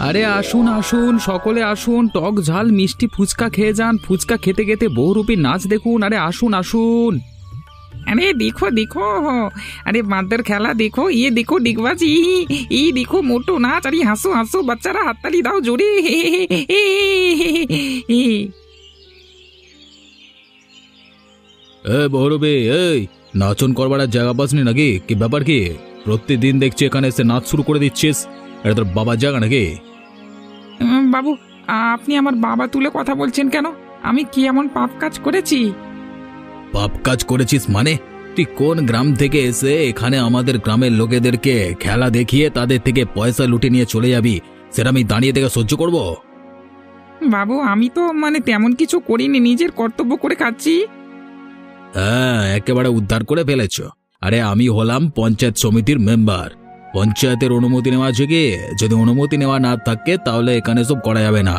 আরে আসুন আসুন, সকলে আসুন, টক ঝাল মিষ্টি ফুচকা খেয়ে যান। ফুচকা খেতে খেতে বহুরূপী নাচ দেখুন। আরে আসুন আসুন। अरे देखो देखो, अरे बांदर खेला देखो, ये देखो डिगबाजी, ये देखो मोटो नाच। अरे हंसो हंसो बच्चारा, हातताली दाओ जोरे। বহুরূপী, এই নাচন করবার আর জায়গা পাসনি নাকি? কি ব্যাপার কি? প্রতিদিন দেখছি এখানে এসে নাচ শুরু করে দিচ্ছিস। এটা তোর বাবার জায়গা নাকি? বাবু, আপনি আমার বাবা তুলে কথা বলছেন কেন? আমি কি এমন পাপ কাজ করেছি? পাপ কাজ করেছিস মানে? তুই কোন গ্রাম থেকে এসে এখানে আমাদের গ্রামের লোকেদেরকে খেলা দেখিয়ে তাদের থেকে পয়সা লুটে নিয়ে চলে যাবি? সেটা আমি দাঁড়িয়ে থেকে সহ্য করব? বাবু, আমি তো তেমন কিছু করিনি, নিজের কর্তব্য করে খাচ্ছি। হ্যাঁ, একেবারে উদ্ধার করে ফেলেছ। আরে আমি হলাম পঞ্চায়েত সমিতির মেম্বার। পঞ্চায়েতের অনুমতি নেওয়া আছে কি? যদি অনুমতি নেওয়া না থাকে তাহলে এখানে সব করা যাবে না।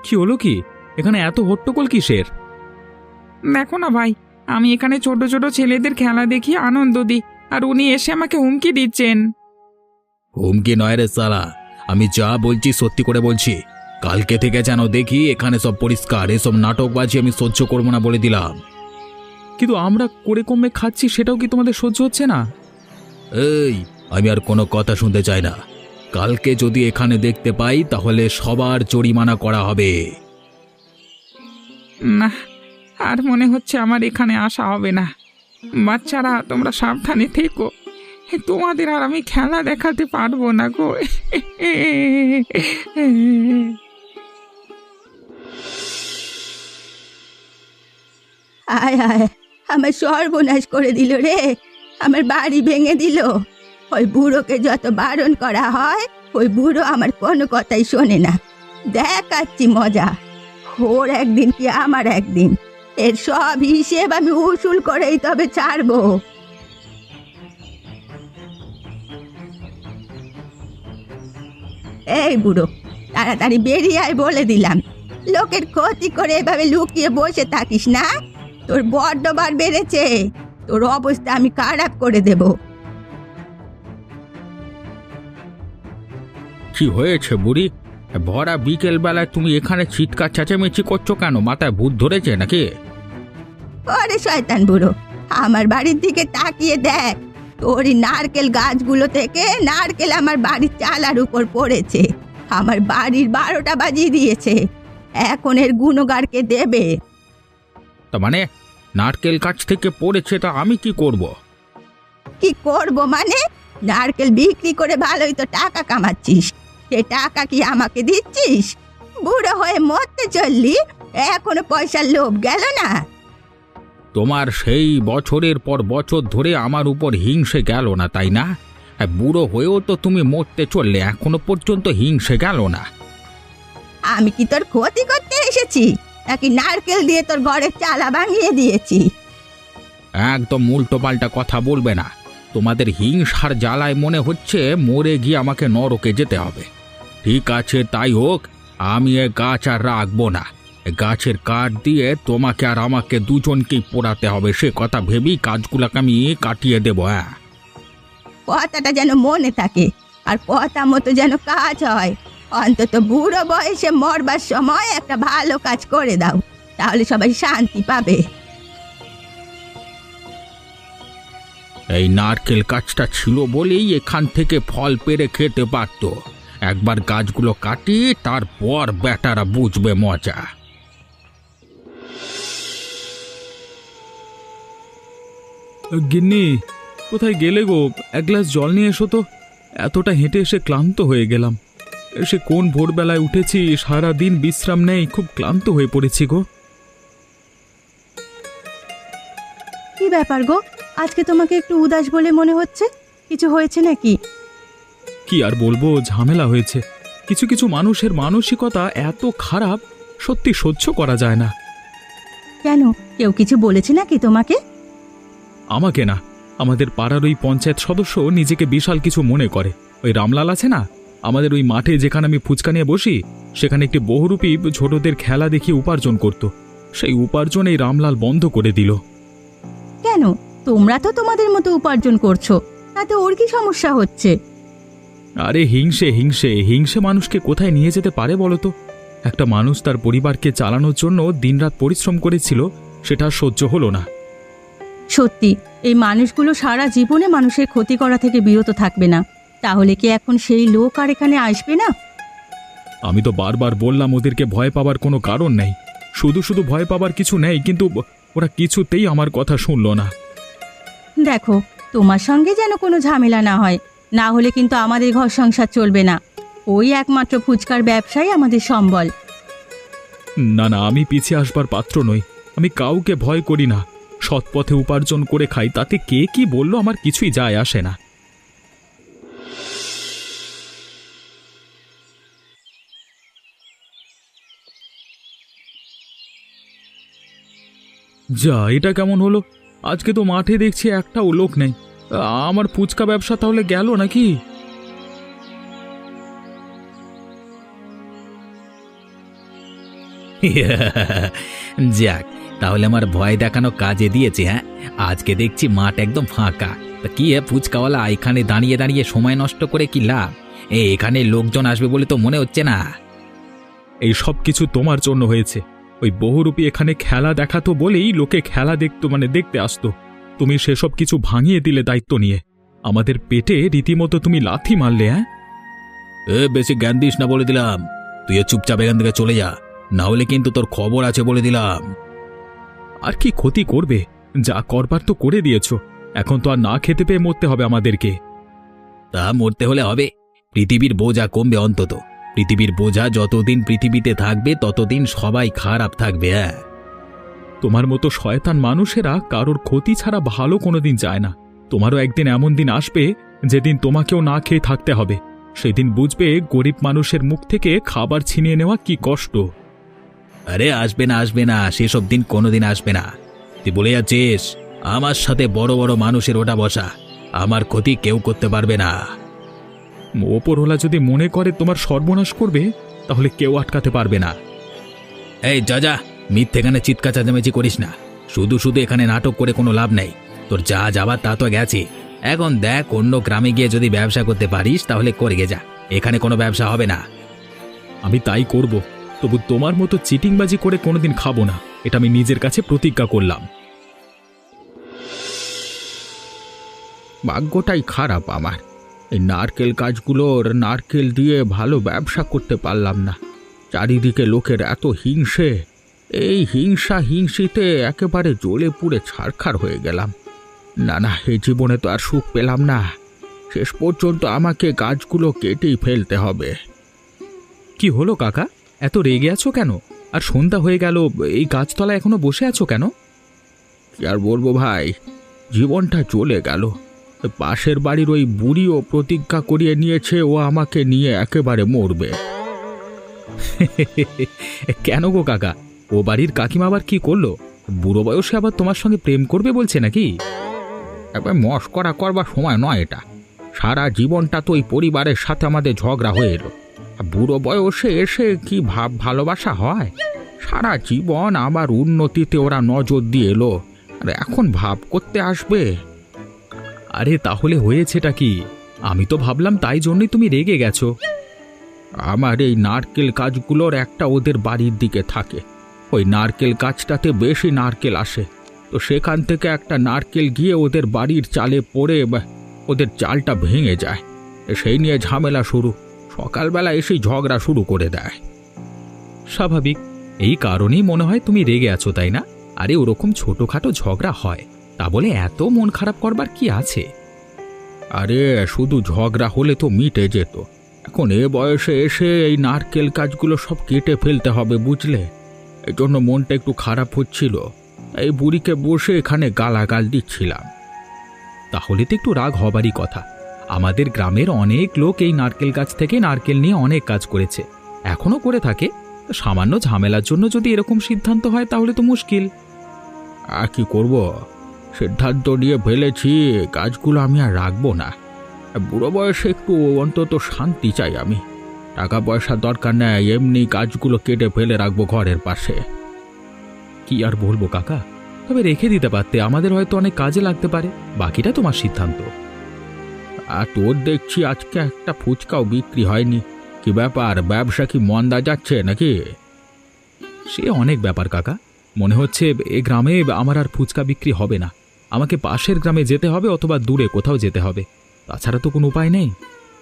কি হলো কি? এখানে এত হট্টগোল কিসের? দেখো না ভাই, আমি এখানে ছোট ছোট ছেলেদের খেলা দেখি আনন্দ দিই, আর উনি এসে আমাকে হুমকি দিচ্ছেন। হুমকি নয় রে সালা, আমি যা বলছি সত্যি করে বলছি। কালকে থেকে যেন দেখি এখানে সব পরিষ্কার। এসব নাটকবাজি আমি সহ্য করবো না বলে দিলাম। কিন্তু আমরা করে কমে খাচ্ছি, সেটাও কি তোমাদের সহ্য হচ্ছে না? এই, আমি আর কোনো কথা শুনতে চাই না। কালকে যদি এখানে দেখতে পাই তাহলে সবার জরিমানা করা হবে। না, আর মনে হচ্ছে আমার এখানে আসা হবে না। বাচ্চারা, তোমরা সাবধানে থেকো। তোমাদের আর আমি খেলা দেখাতে পারবো না গো। আয় আয়, আমার সর্বনাশ করে দিল রে, আমার বাড়ি ভেঙে দিল। ওই বুড়োকে যত বারণ করা হয়, ওই বুড়ো আমার কোনো কথাই শোনে না। দেখাচ্ছি মজা, ওর একদিন কি আমার একদিন। এর সব হিসেব আমি উসুল করেই তবে ছাড়বো। এই বুড়ো, তাড়াতাড়ি বেরিয়ে আয় বলে দিলাম। লোকের ক্ষতি করে এভাবে লুকিয়ে বসে থাকিস না। তোর বড্ড বার বেড়েছে, তোর অবস্থা আমি খারাপ করে দেব। কি হয়েছে বুড়ি? ভরা বিকেল বেলায় তুমি এখানে চিৎকার চেঁচামেচি করছো কেন? মাথায় ভূত ধরেছে নাকি? ওরে শয়তান বুড়ো, আমার বাড়ির দিকে তাকিয়ে দেখ। তোর নারকেল গাছগুলো থেকে নারকেল আমার বাড়ির চালার উপর পড়েছে। আমার বাড়ির 12টা বাজিয়ে দিয়েছে। এখন এর গুণগারকে দেবে? তার মানে নারকেল গাছ থেকে পড়েছে, তা আমি কি করব? কি করব মানে? নারকেল বিক্রি করে ভালোই তো টাকা কামাচ্ছিস, সে টাকা কি আমাকে দিচ্ছিস? বুড়ো হয়ে মরতে চললি, এখনো পয়সার লোভ গেল না? তোমার সেই বছরের পর বছর ধরে আমার উপর হিংসে গেল না, তাই না? বুড়ো হয়েও তো তুমি মরতে চললে, এখনো পর্যন্ত হিংসে গেল না। আমি কি তোর ক্ষতি করতে এসেছি, নাকি নারকেল দিয়ে তোর ঘরের চালা ভাঙিয়ে দিয়েছি? একদম উল্টো পাল্টা কথা বলবে না। তোমাদের হিংসার জ্বালায় মনে হচ্ছে মরে গিয়ে আমাকে নরকে যেতে হবে। ঠিক আছে, তাই হোক। আমি এ গাছ আর রাখবো না। গাছের কাঠ দিয়ে তোমাকে আর আমাকে দুজনকেই পোড়াতে হবে। সে কথা ভেবেই কাজগুলোকে আমি কাটিয়ে দেবো। হ্যাঁ, কথাটা যেন মনে থাকে, আর কথা মতো যেন কাজ হয়। অন্তত বুড়ো বয়সে মরবার সময় একটা ভালো কাজ করে দাও, তাহলে সবাই শান্তি পাবে। এই নারকেল গাছটা ছিল বলেই এখান থেকে ফল পেড়ে খেতে পারত। একবার গাছগুলো কাটি, তারপর বেটারা বুঝবে মজা। গিন্নি, কোথায় গেলে গো? এক গ্লাস জল নিয়ে এসো তো। এতটা হেঁটে এসে ক্লান্ত হয়ে গেলাম। সে কোন ভোরবেলায় উঠেছি, সারা দিন বিশ্রাম নেই, খুব ক্লান্ত হয়ে পড়েছি গো। কি ব্যাপার গো, আজকে তোমাকে একটু উদাস বলে মনে হচ্ছে? কিছু হয়েছে নাকি? কি আর বলবো, ঝামেলা হয়েছে। কিছু কিছু মানুষের মানসিকতা এত খারাপ, সত্যি সহ্য করা যায় না। কেন, কেউ কিছু বলেছে নাকি তোমাকে? আমাকে না, আমাদের পাড়ার ওই পঞ্চায়েত সদস্য নিজেকে বিশাল কিছু মনে করে। ওই রামলাল আছে না, আমাদের ওই মাঠে যেখানে আমি ফুচকা নিয়ে বসি, সেখানে একটি বহুরূপী ছোটদের খেলা দেখিয়ে উপার্জন করত। সেই উপার্জন এই রামলাল বন্ধ করে দিল। কেন? তোমরা তো তোমাদের মতো উপার্জন করছো, তাতে ওর কি সমস্যা হচ্ছে? আরে হিংসে হিংসে হিংসে মানুষকে কোথায় নিয়ে যেতে পারে বলো তো? একটা মানুষ তার পরিবারকে চালানোর জন্য দিনরাত পরিশ্রম করেছিল, সেটা আর সহ্য হলো না। সত্যি এই মানুষগুলো সারা জীবনে মানুষের ক্ষতি করা থেকে বিরত থাকবে না। তাহলে কি এখন সেই লোক আর এখানে আসবে না? আমি তো বারবার বললাম ওদেরকে ভয় পাবার কোনো কারণ নেই, শুধু শুধু ভয় পাবার কিছু নেই, কিন্তু ওরা কিছুতেই আমার কথা শুনলো না। দেখো, তোমার সঙ্গে যেন কোনো ঝামেলা না হয়, না হলে কিন্তু আমাদের ঘর সংসার চলবে না। ওই একমাত্র ফুচকার ব্যবসাই আমাদের সম্বল। না না, আমি পিছিয়ে আসবার পাত্র নই। আমি কাউকে ভয় করি না, সৎ পথে উপার্জন করে খাই, তাতে কে কি বললো আমার কিছুই যায় আসে না। যা, এটা কেমন হলো? আজকে তো মাঠে দেখছি একটাও লোক নেই। আমার ফুচকা ব্যবসা তাহলে গেল নাকি? যাক, তাহলে আমার ভয় দেখানো কাজে দিয়েছে। হ্যাঁ, আজকে দেখছি মাঠ একদম ফাঁকা। তা কি ফুচকাওয়ালা, এখানে দাঁড়িয়ে দাঁড়িয়ে সময় নষ্ট করে কি লাভ? এখানে লোকজন আসবে বলে তো মনে হচ্ছে না। এই সব কিছু তোমার জন্য হয়েছে। ওই বহুরূপী এখানে খেলা দেখাতো বলেই লোকে খেলা দেখতে আসতো। তুমি সেসব কিছু ভাঙিয়ে দিলে দায়িত্ব নিয়ে। আমাদের পেটে রীতিমতো তুমি লাথি মারলে। হ্যাঁ, বেশি জ্ঞান দিস না বলে দিলাম। তুই চুপচাপ এখান থেকে চলে যা, না হলে কিন্তু তোর খবর আছে বলে দিলাম। আর কি ক্ষতি করবে? যা করবার তো করে দিয়েছো, এখন তো আর না খেতে পেয়ে মরতে হবে আমাদেরকে। তা মরতে হলে হবে, পৃথিবীর বোঝা কমবে অন্তত। পৃথিবীর বোঝা যতদিন পৃথিবীতে থাকবে ততদিন সবাই খারাপ থাকবে। হ্যাঁ, তোমার মতো শয়তান মানুষেরা কারোর ক্ষতি ছাড়া ভালো কোনোদিন যায় না। তোমারও একদিন এমন দিন আসবে যেদিন তোমাকেও না খেয়ে থাকতে হবে। সেদিন বুঝবে গরিব মানুষের মুখ থেকে খাবার ছিনিয়ে নেওয়া কি কষ্ট। আরে আসবে না, আসবে না, সেসব দিন কোনোদিন আসবে না। তুই বলে যাচ্ছিস আমার সাথে বড় বড় মানুষের ওটা বসা, আমার ক্ষতি কেউ করতে পারবে না। ওপরওয়ালা যদি মনে করে তোমার সর্বনাশ করবে, তাহলে কেউ আটকাতে পারবে না। এই যা, মিথ্যেখানে চিৎকার চেঁচামেচি করিস না। শুধু শুধু এখানে নাটক করে কোনো লাভ নেই। তোর যা যাবার তা তো গেছে। এখন দেখ, অন্য গ্রামে গিয়ে যদি ব্যবসা করতে পারিস তাহলে করে যা, এখানে কোনো ব্যবসা হবে না। আমি তাই করব, তবু তোমার মতো চিটিংবাজি করে কোনোদিন খাবো না, এটা আমি নিজের কাছে প্রতিজ্ঞা করলাম। ভাগ্যটাই খারাপ আমার। এই নারকেল গাছগুলোর নারকেল দিয়ে ভালো ব্যবসা করতে পারলাম না। চারিদিকে লোকের এত হিংসে, এই হিংসিতে একেবারে জ্বলে পুড়ে ছারখার হয়ে গেলাম। না, এই জীবনে তো আর সুখ পেলাম না। শেষ পর্যন্ত আমাকে গাছগুলো কেটেই ফেলতে হবে। কি হলো কাকা, এত রেগে আছো কেন? আর সন্ধ্যা হয়ে গেল, এই গাছতলায় এখনো বসে আছো কেন? কি আর বলবো ভাই, জীবনটা চলে গেল। পাশের বাড়ির ওই বুড়িও প্রতিজ্ঞা করিয়ে নিয়েছে ও আমাকে নিয়ে একেবারে মরবে। কেন গো কাকা, ও বাড়ির কাকিমা আবার কি করলো? বুড়ো বয়সে আবার তোমার সঙ্গে প্রেম করবে বলছে নাকি? একবার মস্করা করবার সময় নয় এটা। সারা জীবনটা তো ওই পরিবারের সাথে আমাদের ঝগড়া হয়ে এলো। বুড়ো বয়সে এসে কি ভালোবাসা হয়? সারা জীবন আমার উন্নতিতে ওরা নজর দিয়ে এলো, আর এখন ভাব করতে আসবে। আরে তাহলে হয়েছেটা কি? আমি তো ভাবলাম তাই জন্যই তুমি রেগে গেছো। আমার এই নারকেল গাছগুলোর একটা ওদের বাড়ির দিকে থাকে। ওই নারকেল গাছটাতে বেশি নারকেল আসে, তো সেখান থেকে একটা নারকেল গিয়ে ওদের বাড়ির চালে পড়ে ওদের চালটা ভেঙে যায়। সেই নিয়ে ঝামেলা শুরু। সকালবেলা এসেই ঝগড়া শুরু করে দেয়। স্বাভাবিক, এই কারণেই মনে হয় তুমি রেগে আছো, তাই না? আরে ওরকম ছোটখাটো ঝগড়া হয়, তা বলে এত মন খারাপ করবার কি আছে? আরে শুধু ঝগড়া হলে তো মিটে যেত। এখন এ বয়সে এসে এই নারকেল গাছগুলো সব কেটে ফেলতে হবে, বুঝলে? এই জন্য মনটা একটু খারাপ হচ্ছিল। এই বুড়িকে বসে এখানে গালাগাল দিচ্ছিলাম। তাহলে তো একটু রাগ হবারই কথা। আমাদের গ্রামের অনেক লোক এই নারকেল গাছ থেকে নারকেল নিয়ে অনেক কাজ করেছে, এখনো করে থাকে। সামান্য ঝামেলার জন্য যদি এরকম সিদ্ধান্ত হয় তাহলে তো মুশকিল। আর কি করব, সিদ্ধান্ত নিয়ে ফেলেছি, গাছগুলো আমি আর রাখবো না। বুড়ো বয়সে একটু অন্তত শান্তি চাই আমি। টাকা পয়সার দরকার নেই, এমনি গাছগুলো কেটে ফেলে রাখবো ঘরের পাশে। কি আর বলবো কাকা, তবে রেখে দিতে পারতে, আমাদের হয়তো অনেক কাজে লাগতে পারে। বাকিটা তোমার সিদ্ধান্ত। আর তোর দেখছি আজকে একটা ফুচকাও বিক্রি হয়নি। কি ব্যাপার, ব্যবসা কি মন্দা যাচ্ছে নাকি? সে অনেক ব্যাপার কাকা, মনে হচ্ছে এ গ্রামে আমার আর ফুচকা বিক্রি হবে না। আমাকে পাশের গ্রামে যেতে হবে অথবা দূরে কোথাও যেতে হবে, তাছাড়া তো কোনো উপায় নেই।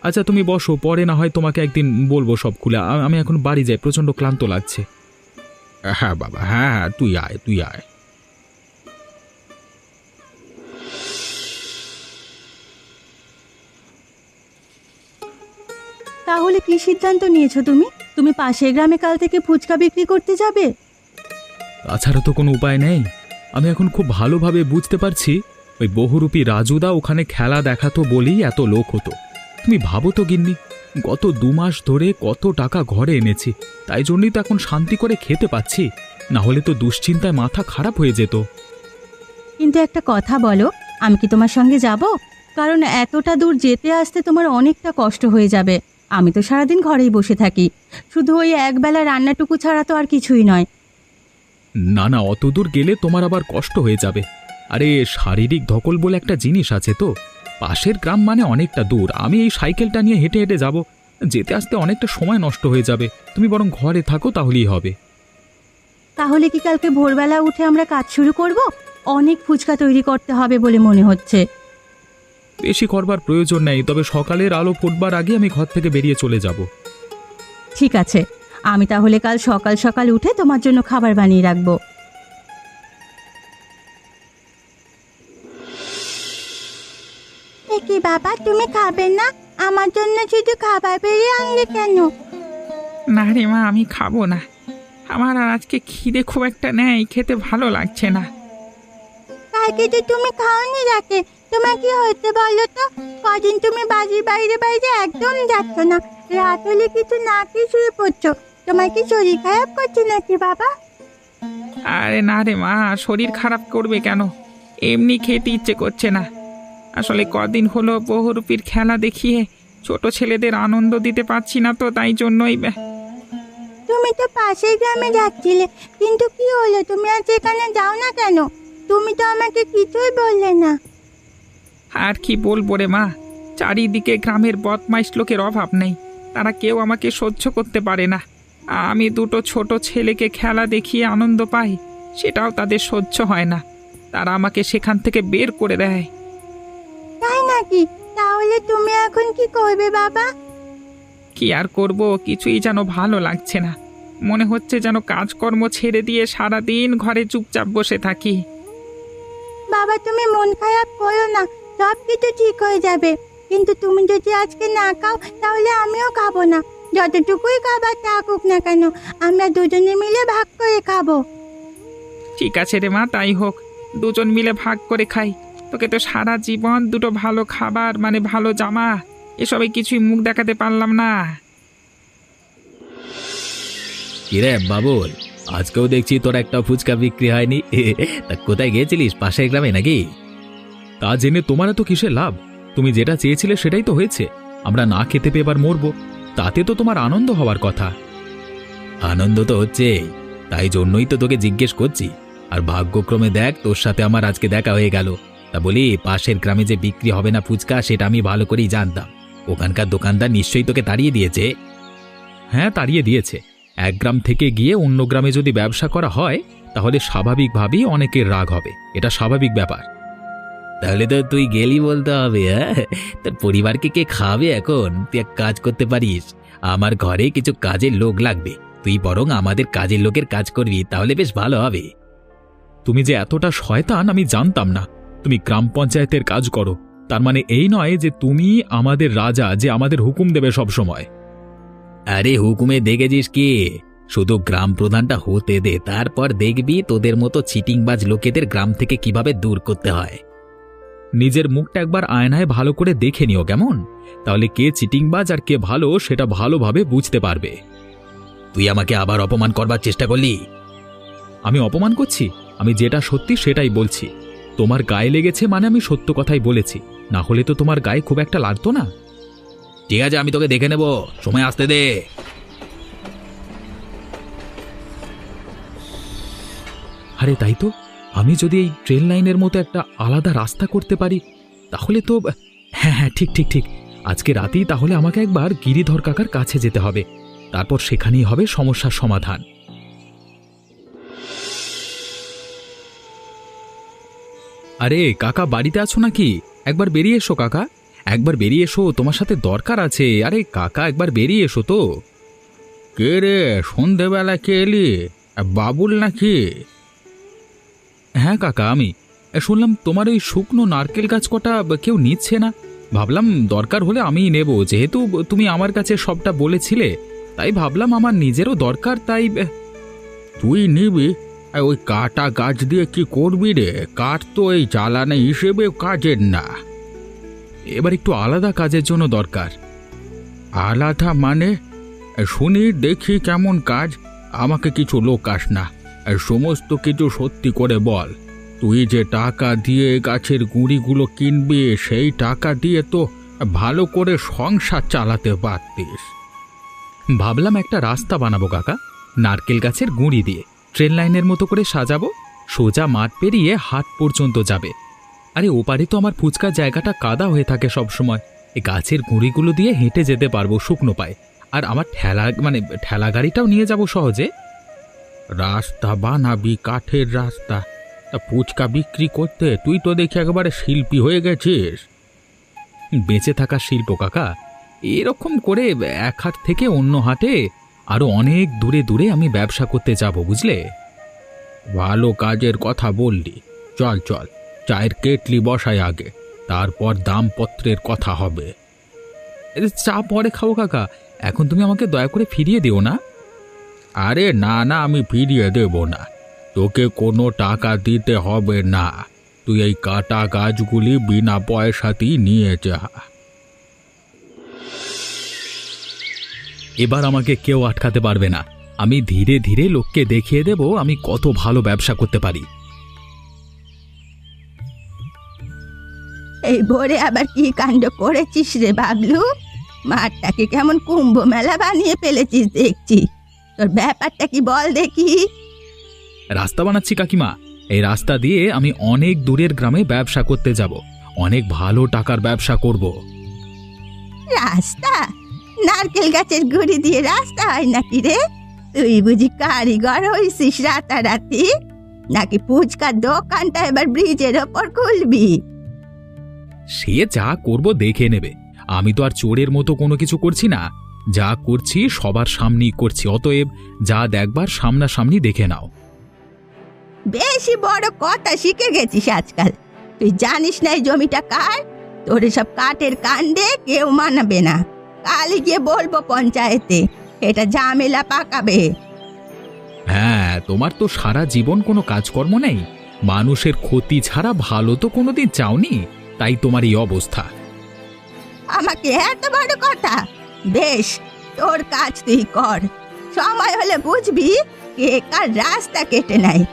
আচ্ছা তুমি বসো, পরে না হয় তোমাকে একদিন বলবো সব খুলে। আমি এখন বাড়ি যাই, প্রচণ্ড ক্লান্ত লাগছে। হ্যাঁ বাবা, হ্যাঁ তুই আয়, তুই আয়। তাহলে কি সিদ্ধান্ত নিয়েছো তুমি? তুমি পাশের গ্রামে কাল থেকে ফুচকা বিক্রি করতে যাবে? তাছাড়া তো কোনো উপায় নেই। আমি এখন খুব ভালোভাবে বুঝতে পারছি ওই বহুরূপী রাজুদা ওখানে খেলা দেখাতো বলেই এত লোক হতো। তুমি ভাবো তো গিন্নি, গত 2 মাস ধরে কত টাকা ঘরে এনেছি, তাই জন্যই তো এখন শান্তি করে খেতে পাচ্ছি, না হলে তো দুশ্চিন্তায় মাথা খারাপ হয়ে যেত। কিন্তু একটা কথা বলো, আমি কি তোমার সঙ্গে যাব? কারণ এতটা দূর যেতে আসতে তোমার অনেকটা কষ্ট হয়ে যাবে। আমি তো সারাদিন ঘরেই বসে থাকি, শুধু ওই একবেলা রান্নাটুকু ছাড়া তো আর কিছুই নয়। না না, অত দূর গেলে তোমার আবার কষ্ট হয়ে যাবে। আরে শারীরিক ধকল বলে একটা জিনিস আছে তো। পাশের গ্রাম মানে অনেকটা দূর, আমি এই সাইকেলটা নিয়ে হেঁটে হেঁটে যাব, যেতে আসতে অনেকটা সময় নষ্ট হয়ে যাবে। তুমি বরং ঘরে থাকো, তাহলেই হবে। তাহলে কি কালকে ভোরবেলা উঠে আমরা কাজ শুরু করব? অনেক ফুচকা তৈরি করতে হবে বলে মনে হচ্ছে। বেশি করবার প্রয়োজন নেই, তবে সকালের আলো ফুটবার আগে আমি ঘর থেকে বেরিয়ে চলে যাব। ঠিক আছে, আমি তাহলে কাল সকাল সকাল উঠে তোমার জন্য খাবার বানিয়ে রাখবো। কি বাবা, তুমি খাবে না? আমার জন্য শুধু খাবার বেরিয়ে আনলে কেন? না রে মা, আমি খাবো না। আমার আর আজকে খিদে খুব একটা নেই, খেতে ভালো লাগছে না। কালকে তো তুমি খাওনি রাতে, তোমার কি হয়েছে বলো তো? কদিন তুমি বাড়ির বাইরে বাইরে একদম যাচ্ছ না, রাত হলে কিছু না খেয়ে শুয়ে পড়ছো। তোমার কি শরীর খারাপ করছে নাকি বাবা? আরে না রে মা, শরীর খারাপ করবে কেন? এমনি খেতে ইচ্ছে করছে না। আসলে কদিন হলো বহুরূপীর খেলা দেখিয়ে ছোট ছেলেদের আনন্দ দিতে পারছি না, তো তাই জন্যই। তুমি তো পাশের গ্রামে যাচ্ছিলে, কিন্তু কি হলো? তুমি আজ এখানে যাও না কেন? তুমি তো আমাকে কিছুই বললে না। আর কি বলবো রে মা, চারিদিকে গ্রামের বদমাইশ লোকের অভাব নেই, তারা কেউ আমাকে সহ্য করতে পারে না। আমি 2টো ছোট ছেলেকে খেলা দেখিয়ে আনন্দ পাই, সেটাও তাদের সহ্য হয় না। তারা আমাকে সেখান থেকে বের করে দেয়। তাই নাকি? তাহলে তুমি এখন কি করবে বাবা? কি আর করব, কিছুই যেন ভালো লাগছে না। মনে হচ্ছে যেন কাজকর্ম ছেড়ে দিয়ে সারাদিন ঘরে চুপচাপ বসে থাকি। বাবা তুমি মন খারাপ করো না, সব কিছু ঠিক হয়ে যাবে। কিন্তু তুমি যদি আজকে না খাও তাহলে আমিও খাবো না। যতটুকুই খাবার থাকুক না কেন, আমরা দুজনে মিলে ভাগ করে খাবো। ঠিক আছে রে মা, তাই হোক, দুজন মিলে ভাগ করে খাই। তোকে তো সারা জীবন 2টো ভালো খাবার মানে ভালো জামা, এসবে কিছুই মুখ দেখাতে পারলাম না। কিরে বাবুল, আজকেও দেখছি তোর একটা ফুচকা বিক্রি হয়নি। তা কোথায় গিয়েছিলিস, পাশের গ্রামে নাকি? তা জেনে তোমার তো কিসের লাভ? তুমি যেটা চেয়েছিলে সেটাই তো হয়েছে। আমরা না খেতে পেয়ে এবার মরবো, তাতে তো তোমার আনন্দ হওয়ার কথা। আনন্দ তো হচ্ছে, তাই জন্যই তো তোকে জিজ্ঞেস করছি। আর ভাগ্যক্রমে দেখ, তোর সাথে আমার আজকে দেখা হয়ে গেল। তা বলি, পাশের গ্রামে যে বিক্রি হবে না ফুচকা, সেটা আমি ভালো করেই জানতাম। ওখানকার দোকানদার নিশ্চয়ই তোকে তাড়িয়ে দিয়েছে। হ্যাঁ, তাড়িয়ে দিয়েছে। এক গ্রাম থেকে গিয়ে অন্য গ্রামে যদি ব্যবসা করা হয়, তাহলে স্বাভাবিকভাবেই অনেকের রাগ হবে, এটা স্বাভাবিক ব্যাপার। তাহলে তো তুই গেলি বলতে হবে। হ্যাঁ, তোর পরিবারকে কে খাবে এখন? তুই এক কাজ করতে পারিস, আমার ঘরে কিছু কাজের লোক লাগবে, তুই বরং আমাদের কাজের লোকের কাজ করবি, তাহলে বেশ ভালো হবে। তুমি যে এতটা শয়তান আমি জানতাম না। তুমি গ্রাম পঞ্চায়েতের কাজ করো, তার মানে এই নয় যে তুমি আমাদের রাজা, যে আমাদের হুকুম দেবে সব সময়। আরে হুকুমে দেখেছিস কি? শুধু গ্রাম প্রধানটা হতে দে, তারপর দেখবি তোদের মতো চিটিংবাজ লোকেদের গ্রাম থেকে কিভাবে দূর করতে হয়। নিজের মুখটা একবার আয়নায় ভালো করে দেখে নিও কেমন, তাহলে কে চিটিংবাজ আর কে ভালো সেটা ভালোভাবে বুঝতে পারবে। তুই আমাকে আবার অপমান করবার চেষ্টা করলি। আমি অপমান করছি? আমি যেটা সত্যি সেটাই বলছি। তোমার গায়ে লেগেছে মানে আমি সত্য কথাই বলেছি, না হলে তো তোমার গায়ে খুব একটা লাগতো না। ঠিক আছে, আমি তোকে দেখে নেব, সময় আসতে দে। আরে তাই তো, আমি যদি এই ট্রেন লাইনের মতো একটা আলাদা রাস্তা করতে পারি, তাহলে তো হ্যাঁ হ্যাঁ, ঠিক ঠিক ঠিক। আজকে রাতেই তাহলে আমাকে একবার গিরিধর কাকার কাছে যেতে হবে, তারপর সেখানেই হবে সমস্যার সমাধান। আরে কাকা, বাড়িতে আছো নাকি? একবার বেরিয়ে এসো কাকা, একবার বেরিয়ে এসো, তোমার সাথে দরকার আছে। আরে কাকা, একবার বেরিয়ে এসো তো। কে রে, সন্ধেবেলা কে এলি? বাবুল নাকি? হ্যাঁ কাকা, আমি। শুনলাম তোমার ওই শুকনো নারকেল গাছ কটা কেউ নিচ্ছে না। ভাবলাম দরকার হলে আমিই নেব, যেহেতু তুমি আমার কাছে সবটা বলেছিলে, তাই ভাবলাম আমার নিজেরও দরকার, তাই। তুই নিবি? ওই কাটা গাছ দিয়ে কি করবি রে? কাঠ তো এই জ্বালানি হিসেবে কাজের না। এবার একটু আলাদা কাজের জন্য দরকার। আলাদা মানে? শুনি দেখি কেমন কাজ। আমাকে কিছু লোকাস না, সমস্ত কিছু সত্যি করে বল। তুই যে টাকা দিয়ে গাছের গুঁড়িগুলো কিনবি, সেই টাকা দিয়ে তো ভালো করে সংসার চালাতে পারতিস। ভাবলাম একটা রাস্তা বানাবো কাকা, নারকেল গাছের গুঁড়ি দিয়ে ট্রেন লাইনের মতো করে সাজাবো, সোজা মাঠ পেরিয়ে হাট পর্যন্ত যাবে। আরে ওপারে তো আমার ফুচকার জায়গাটা কাদা হয়ে থাকে সব সময়, এই গাছের গুঁড়িগুলো দিয়ে হেঁটে যেতে পারবো শুকনো পায়ে, আর আমার ঠেলা গাড়িটাও নিয়ে যাব সহজে। রাস্তা বানাবি, কাঠের রাস্তা? ফুচকা বিক্রি করতে তুই তো দেখি একেবারে শিল্পী হয়ে গেছিস। বেঁচে থাকা শিল্প কাকা, এরকম করে এক হাট থেকে অন্য হাটে আরো অনেক দূরে দূরে আমি ব্যবসা করতে যাব, বুঝলে? ভালো কাজের কথা বললি। চল চল, চায়ের কেটলি বসাই আগে, তারপর দামপত্রের কথা হবে। চা পরে খাবো কাকা, এখন তুমি আমাকে দয়া করে ফিরিয়ে দিও না। আরে না না, আমি ফিরিয়ে দেব না, তোকে কোনো টাকা দিতে হবে না। তুই এই কাটা গাছগুলি বিনা পয়সাতেই নিয়ে যা। এবার আমাকে কেউ আটকাতে পারবে না। আমি ধীরে ধীরে লোককে দেখিয়ে দেব আমি কত ভালো ব্যবসা করতে পারি। এই ভোরে আবার কি কাণ্ড করেছিস রে বাবলু? মাঠটাকে কেমন কুম্ভ মেলা বানিয়ে ফেলেছিস দেখছি। তোর ব্যাপারটা কি বল দেখি। রাস্তা বানাচ্ছি কাকিমা, এই রাস্তা দিয়ে আমি অনেক দূরের গ্রামে ব্যবসা করতে যাব, অনেক ভালো টাকার ব্যবসা করব। রাস্তা? নারকেল গাছের গুঁড়ি দিয়ে রাস্তা হয় নাকি রে? তুই বুঝি কারিগর হইছিস রাতারাতি? নাকি ফুচকার দোকানটা এবার ব্রিজের ওপর খুলবি? সে যা করব দেখে নেবে, আমি তো আর চোরের মতো কোনো কিছু করছি না। যা করছি সবার সামনেই করছি, অতএব যা দেখবার সামনাসামনি দেখে নাও। বেশি বড় কথা শিখে গেছিস আজকাল। তুই জানিস না এই জমিটা কার? তোর সব কাঠের কাণ্ডে কেউ মানাবে না। কালই গিয়ে বলবো পঞ্চায়েতে, এটা ঝামেলা পাকাবে। হ্যাঁ, তোমার তো সারা জীবন কোনো কাজকর্ম নেই, মানুষের ক্ষতি ছাড়া ভালো তো কোনোদিন চাওনি, তাই তোমার এই অবস্থা। আমাকে এত বড় কথা? বেশ, তোর কাজ তুই কর, সময় হলে বুঝবি কে কার রাস্তা কেটে নেয়।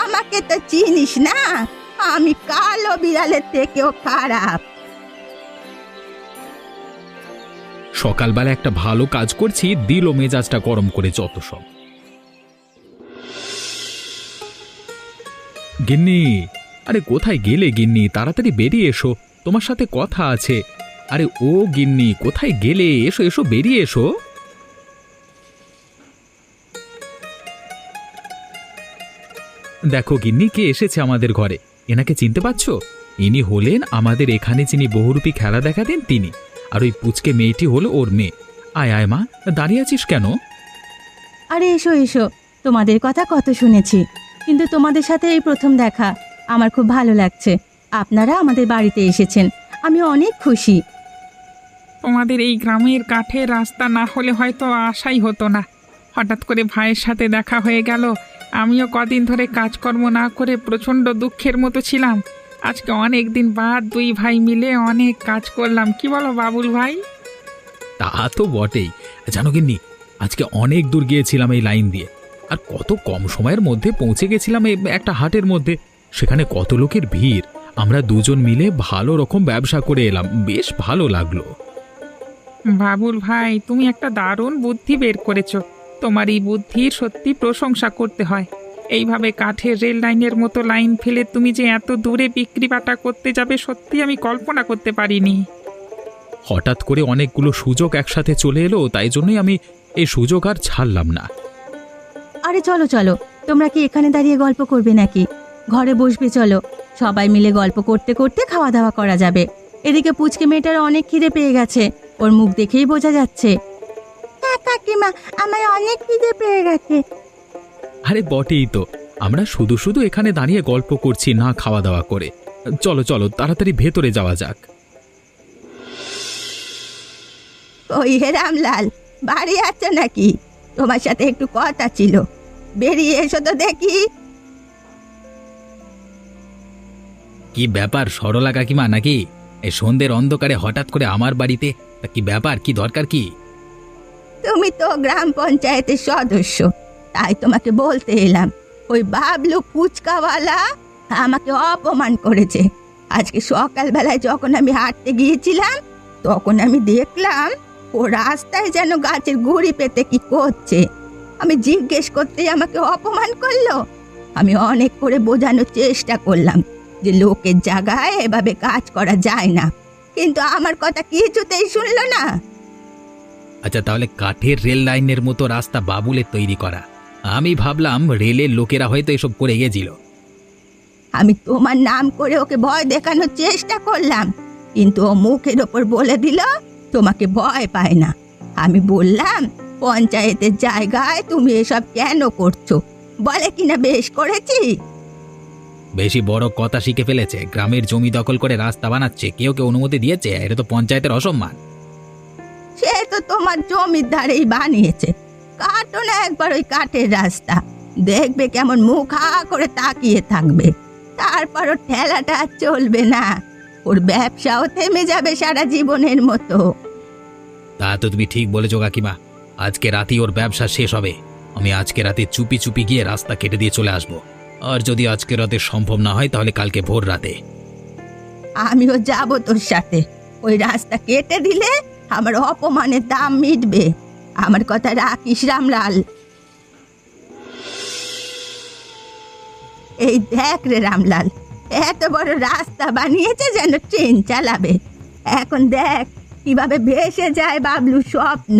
আমাকে তো চিনিস না, আমি কালো বিড়ালের থেকেও খারাপ। সকালবেলা একটা ভালো কাজ করছি, দিল মেজাজটা গরম করে যত সব। গিন্নি, আরে কোথায় গেলে গিন্নি? তাড়াতাড়ি বেরিয়ে এসো, তোমার সাথে কথা আছে। আরে ও গিন্নি, কোথায় গেলে? এসো এসো, বেরিয়ে এসো। দেখো গিন্নি, কে এসেছে আমাদের ঘরে। এনাকে চিনতে পারছো? ইনি হলেন আমাদের এখানে যিনি বহুরূপী খেলা দেখাতেন তিনি, আর ওই পুচকে মেয়েটি হলো ওর মেয়ে। আয় আয় মা, দাঁড়িয়ে আছিস কেন? আরে এসো এসো, তোমাদের কথা কত শুনেছি, কিন্তু তোমাদের সাথে এই প্রথম দেখা। আমার খুব ভালো লাগছে, আপনারা আমাদের বাড়িতে এসেছেন, আমি অনেক খুশি। তোমাদের এই গ্রামের কাঠের রাস্তা না হলে হয়তো আশাই হতো না। হঠাৎ করে ভাইয়ের সাথে দেখা হয়ে গেল। আমিও কদিন ধরে কাজকর্ম না করে প্রচণ্ড দুঃখের মতো ছিলাম। আজকে অনেক দিন বাদ দুই ভাই মিলে অনেক কাজ করলাম, কি বলো বাবুল ভাই? তা তো বটেই। জানো গিন্নি, আজকে অনেক দূর গিয়েছিলাম এই লাইন দিয়ে, আর কত কম সময়ের মধ্যে পৌঁছে গেছিলাম এই একটা হাটের মধ্যে। সেখানে কত লোকের ভিড়, আমরা দুজন মিলে ভালো রকম ব্যবসা করে এলাম, বেশ ভালো লাগলো। বাবুল ভাই, তুমি একটা দারুণ বুদ্ধি বের করেছো। তোমার এই বুদ্ধির সত্যি প্রশংসা করতে হয়। এইভাবে কাঠের রেল লাইনের মতো লাইন ফেলে তুমি যে এত দূরে বিক্রি বাটা করতে যাবে, সত্যি আমি কল্পনা করতে পারিনি। হঠাৎ করে অনেকগুলো সুযোগ একসাথে চলে এলো, তাই জন্যই আমি এই সুযোগ আর ছাড়লাম না। আরে চলো চলো, তোমরা কি এখানে দাঁড়িয়ে গল্প করবে নাকি? ঘরে বসবে চলো, সবাই মিলে গল্প করতে করতে খাওয়া দাওয়া করা যাবে। এদিকে পুচকে মেয়েটার অনেক খিদে পেয়ে গেছে, ওর মুখ দেখেই বোঝা যাচ্ছে। হ্যাঁ কাকিমা, আমার অনেক খিদে পেয়ে গেছে। আরে বটেই তো, আমরা শুধু শুধু এখানে দাঁড়িয়ে গল্প করছি না খাওয়া দাওয়া করে। চলো চলো তাড়াতাড়ি ভেতরে যাওয়া যাক। ওই হে রামলাল, বাড়ি আছো নাকি? তোমার সাথে একটু কথা ছিল, বেরিয়ে এসো তো দেখি। কি ব্যাপার সরলা কাকিমা নাকি? এই সন্ধ্যের অন্ধকারে হঠাৎ করে আমার বাড়িতে? তা কি ব্যাপার, কি দরকার কি? তুমি তো গ্রাম পঞ্চায়েতের সদস্য, তাই তোমাকে বলতে এলাম। ওই বাবলু ফুচকাওয়ালা আমাকে অপমান করেছে। আজকে সকালবেলায় যখন আমি হাঁটতে গিয়েছিলাম, তখন আমি দেখলাম ও রাস্তায় যেন গাছের গুঁড়ি পেতে কি করছে। আমি জিজ্ঞেস করতেই আমাকে অপমান করলো। আমি অনেক করে বোঝানোর চেষ্টা করলাম যে লোকের জায়গায় এভাবে কাজ করা যায় না, কিন্তু আমার কথা কিছুতেই শুনলো না। আচ্ছা, তাহলে কাঠের রেল লাইনের মতো রাস্তা বাবুলের তৈরি করা। আমি ভাবলাম রেলের লোকেরা হয়তো এসব করে গেছিল। আমি তোমার নাম করে ওকে ভয় দেখানোর চেষ্টা করলাম, কিন্তু ও মুখের ওপর বলে দিল তোমাকে ভয় পায় না। আমি বললাম, পঞ্চায়েতের জায়গায় তুমি এসব কেন করছো? বলে কিনা বেশ করেছি। বেশি বড় কথা শিখে ফেলেছে। গ্রামের জমি দখল করে রাস্তা বানাচ্ছে, কেউ কেউ অনুমতি দিয়েছে? এটা তো পঞ্চায়েতের অসম্মান। সে তো তোমার জমির ধারেই বানিয়েছে, কাটো না একবার ওই কাঠের রাস্তা, দেখবে কেমন মুখ হা করে তাকিয়ে থাকবে। তারপর ওর ঠেলাটা আর চলবে না, ওর ব্যবসাও থেমে যাবে সারা জীবনের মতো। তা তো তুমি ঠিক বলেছো কাকিমা, আজকে রাতেই ওর ব্যবসা শেষ হবে। আমি আজকে রাতে চুপি চুপি গিয়ে রাস্তা কেটে দিয়ে চলে আসব। আর যদি আজকে রাতে সম্ভব না হয় তাহলে কালকে ভোর রাতে। আমিও যাব তোর সাথে। ওই রাস্তা কেটে দিলে আমার অপমানের দাম মিটবে। আমার কথা রাখিস রামলাল। এই দেখ রে রামলাল, এত বড় রাস্তা বানিয়েছে যেন ট্রেন চালাবে। এখন দেখ কিভাবে ভেসে যায় বাবলু স্বপ্ন।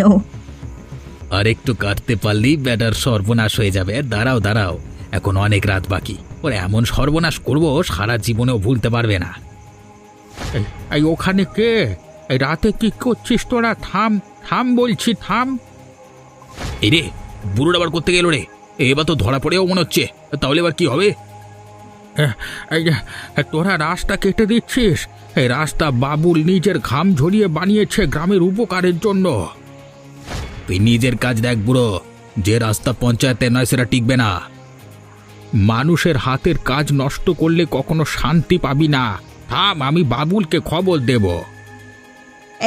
আর একটু কাটতে পারলেই ব্যাটার সর্বনাশ হয়ে যাবে। দাঁড়াও দাঁড়াও, এখন অনেক রাত বাকি। ওর এমন সর্বনাশ করব সারা জীবনেও ভুলতে পারবে না। এই ওখানে কে? এই রাতে কি করছিস তোরা? থাম থাম বলছি, থাম। এই রে, বুড়োর আবার করতে গেল রে। এবার তো ধরা পড়েও মনে হচ্ছে। তাহলে এবার কি হবে? এই যে, তোরা রাস্তা কেটে দিচ্ছিস। এই রাস্তা বাবুল নিজের ঘাম ঝরিয়ে বানিয়েছে গ্রামের উপকারের জন্য। তুই নিজের কাজ দেখ বুড়ো। যে রাস্তা পঞ্চায়েতের নয় সেটা টিকবে না। মানুষের হাতের কাজ নষ্ট করলে কখনো শান্তি পাবি না। থাম, আমি বাবুলকে খবর দেব।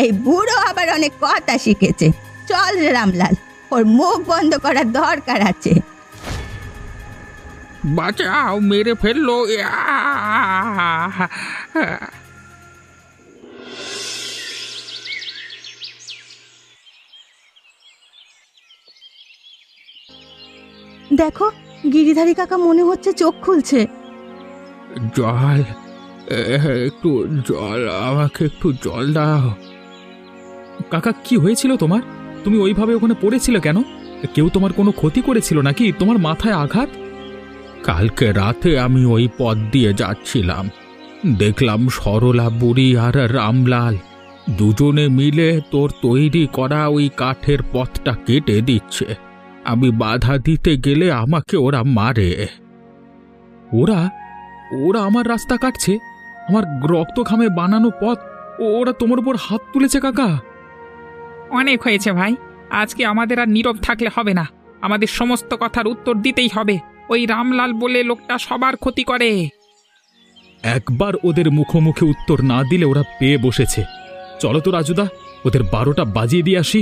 এই বুড়ো আবার অনেক কথা শিখেছে। চল রে রামলাল, ওর মুখ বন্ধ করার দরকার আছে। বাঁচাও, মেরে ফেললো। দেখো, গিরিধারী কাকা মনে হচ্ছে চোখ খুলছে। জল, একটু জল, আমাকে একটু জল দাও। কাকা, কি হয়েছিল তোমার? তুমি ওইভাবে ওখানে পড়েছিলে কেন? কেউ তোমার কোনো ক্ষতি করেছিল নাকি? তোমার মাথায় আঘাত? কালকে রাতে আমি ওই পথ দিয়ে যাচ্ছিলাম, দেখলাম সরলা বুড়ি আর রামলাল দুজনে মিলে তোর তৈরি করা ওই কাঠের পথটা কেটে দিচ্ছে। আমি বাধা দিতে গেলে আমাকে ওরা মারে। ওরা ওরা আমার রাস্তা কাটছে? আমার রক্ত ঘামে বানানো পথ ওরা তোমার উপর হাত তুলেছে কাকা? অনেক হয়েছে ভাই, আজকে আমাদের আর নীরব থাকলে হবে না। আমাদের সমস্ত কথার উত্তর দিতেই হবে। ওই রামলাল বলে লোকটা সবার ক্ষতি করে। একবার ওদের মুখোমুখি উত্তর না দিলে ওরা পেয়ে বসেছে। চলো তো রাজুদা, ওদের 12টা বাজিয়ে দিয়ে আসি।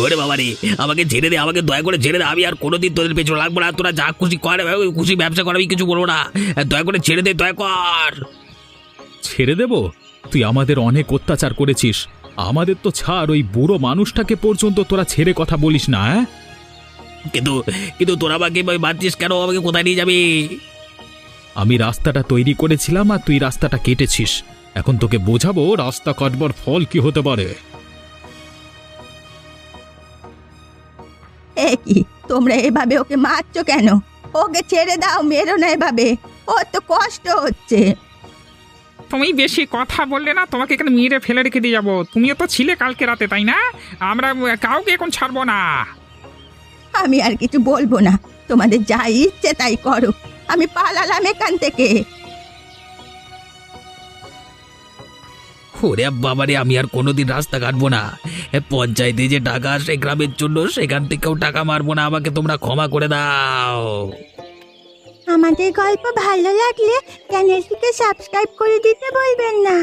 ওরে বাবা রে, আমাকে ছেড়ে দে, আমাকে দয়া করে ছেড়ে দে। আমি আর কোনোদিন তোদের পেছনে লাগবো না। তোরা যা খুশি করে, খুশি ব্যবসা কর, আমি কিছু বলবো না। দয়া করে ছেড়ে দে, দয়া কর। ছেড়ে দেব? তুই আমাদের অনেক অত্যাচার করেছিস। আমাদের তো ছাড়, ওই বুড়ো মানুষটাকে পর্যন্ত তোরা ছেড়ে কথা বলিস না। কিন্তু কিন্তু তোরা আমাকে মারছিস কেন? আমাকে কোথায় নিয়ে যাবি? আমি রাস্তাটা তৈরি করেছিলাম আর তুই রাস্তাটা কেটেছিস। এখন তোকে বোঝাবো রাস্তা কাটবার ফল কি হতে পারে। এ কি, তোমরা এভাবে ওকে মারছো কেন? ওকে ছেড়ে দাও, মেরো না এভাবে, ওর তো কষ্ট হচ্ছে। তুমি বেশি কথা বললে না তোমাকে এখানে মেরে ফেলে রেখে দিয়ে যাবো। তুমিও তো ছিলে কালকে রাতে, তাই না? আমরা কাউকে এখন ছাড়বো না। আমি আর কিছু বলবো না, তোমাদের যা ইচ্ছে তাই করো, আমি পালালাম এখান থেকে। ওরে বাবারে, আমি আর কোনোদিন রাস্তা কাটবো না। পঞ্চায়েতে যে টাকা আসে গ্রামের জন্য, সেখান থেকেও টাকা মারবো না। আমাকে তোমরা ক্ষমা করে দাও। আমাদের গল্প ভালো লাগলে চ্যানেলটিকে সাবস্ক্রাইব করে দিতে বলবেন না।